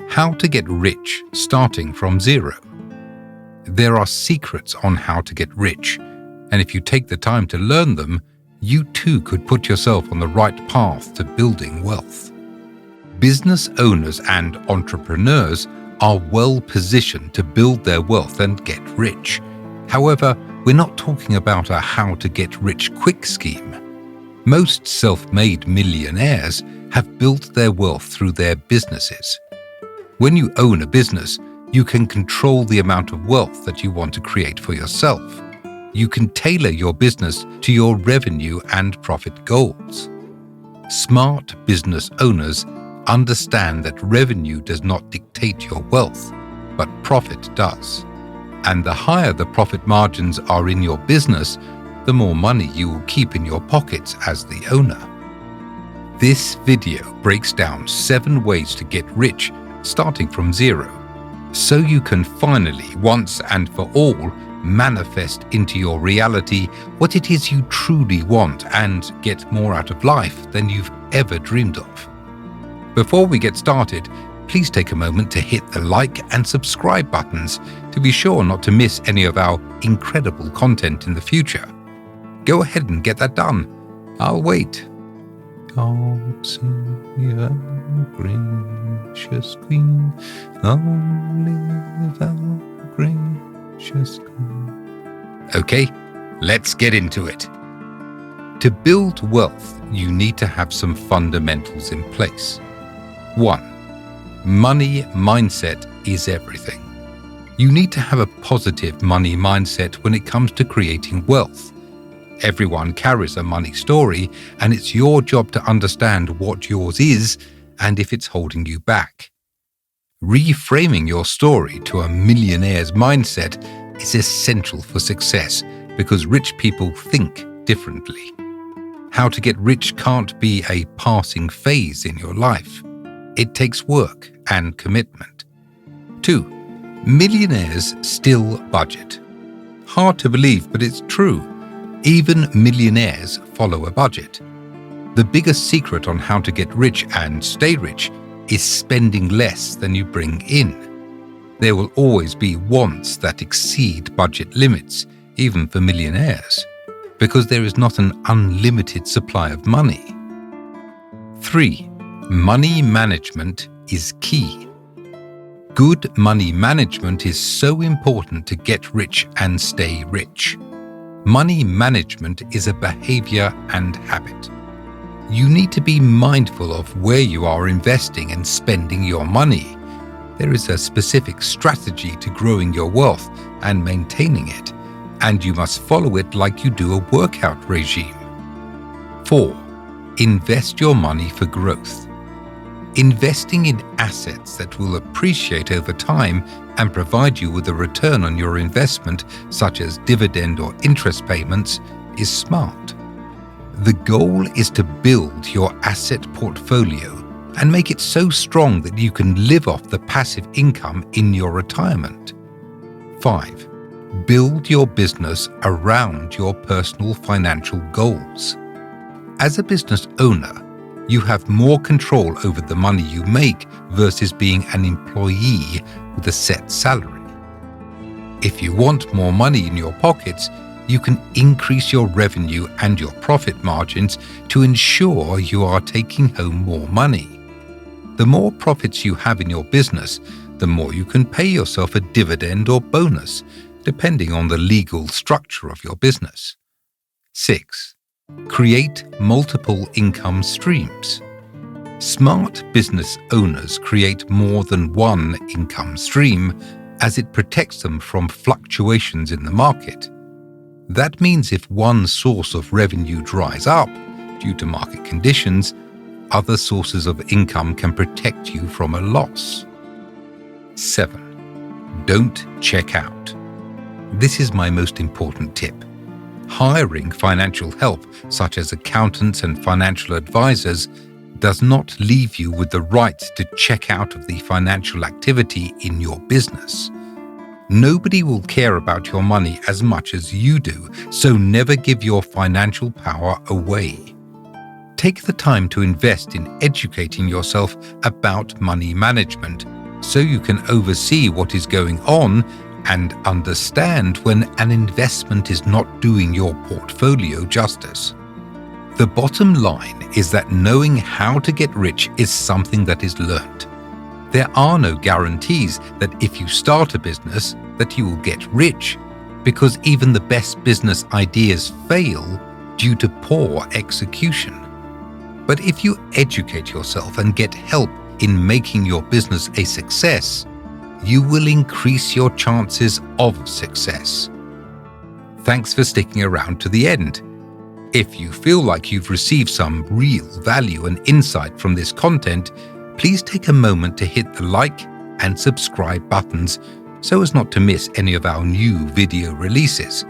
How to get rich starting from zero. There are secrets on how to get rich, and if you take the time to learn them, you too could put yourself on the right path to building wealth. Business owners and entrepreneurs are well positioned to build their wealth and get rich. However, we're not talking about a how to get rich quick scheme. Most self-made millionaires have built their wealth through their businesses. When you own a business, you can control the amount of wealth that you want to create for yourself. You can tailor your business to your revenue and profit goals. Smart business owners understand that revenue does not dictate your wealth, but profit does. And the higher the profit margins are in your business, the more money you will keep in your pockets as the owner. This video breaks down 7 ways to get rich starting from zero, so you can finally, once and for all, manifest into your reality what it is you truly want and get more out of life than you've ever dreamed of. Before we get started, please take a moment to hit the like and subscribe buttons to be sure not to miss any of our incredible content in the future. Go ahead and get that done. I'll wait. God save our gracious Queen, long live our gracious Queen. Okay, let's get into it. To build wealth, you need to have some fundamentals in place. 1. Money mindset is everything. You need to have a positive money mindset when it comes to creating wealth. Everyone carries a money story, and it's your job to understand what yours is and if it's holding you back. Reframing your story to a millionaire's mindset is essential for success because rich people think differently. How to get rich can't be a passing phase in your life. It takes work and commitment. 2. Millionaires still budget. Hard to believe, but it's true. Even millionaires follow a budget. The biggest secret on how to get rich and stay rich is spending less than you bring in. There will always be wants that exceed budget limits, even for millionaires, because there is not an unlimited supply of money. 3. Money management is key. Good money management is so important to get rich and stay rich. Money management is a behavior and habit. You need to be mindful of where you are investing and spending your money. There is a specific strategy to growing your wealth and maintaining it, and you must follow it like you do a workout regime. 4. Invest your money for growth. Investing in assets that will appreciate over time and provide you with a return on your investment, such as dividend or interest payments, is smart. The goal is to build your asset portfolio and make it so strong that you can live off the passive income in your retirement. 5. Build your business around your personal financial goals. As a business owner, you have more control over the money you make versus being an employee with a set salary. If you want more money in your pockets, you can increase your revenue and your profit margins to ensure you are taking home more money. The more profits you have in your business, the more you can pay yourself a dividend or bonus, depending on the legal structure of your business. 6. Create multiple income streams. Smart business owners create more than one income stream as it protects them from fluctuations in the market. That means if one source of revenue dries up due to market conditions, other sources of income can protect you from a loss. 7. Don't check out. This is my most important tip. Hiring financial help, such as accountants and financial advisors, does not leave you with the right to check out of the financial activity in your business. Nobody will care about your money as much as you do, so never give your financial power away. Take the time to invest in educating yourself about money management so you can oversee what is going on and understand when an investment is not doing your portfolio justice. The bottom line is that knowing how to get rich is something that is learned. There are no guarantees that if you start a business that you will get rich, because even the best business ideas fail due to poor execution. But if you educate yourself and get help in making your business a success, you will increase your chances of success. Thanks for sticking around to the end. If you feel like you've received some real value and insight from this content, please take a moment to hit the like and subscribe buttons so as not to miss any of our new video releases.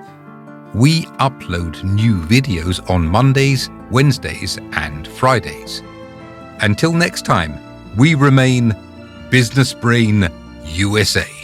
We upload new videos on Mondays, Wednesdays, and Fridays. Until next time, we remain Business Brain USA.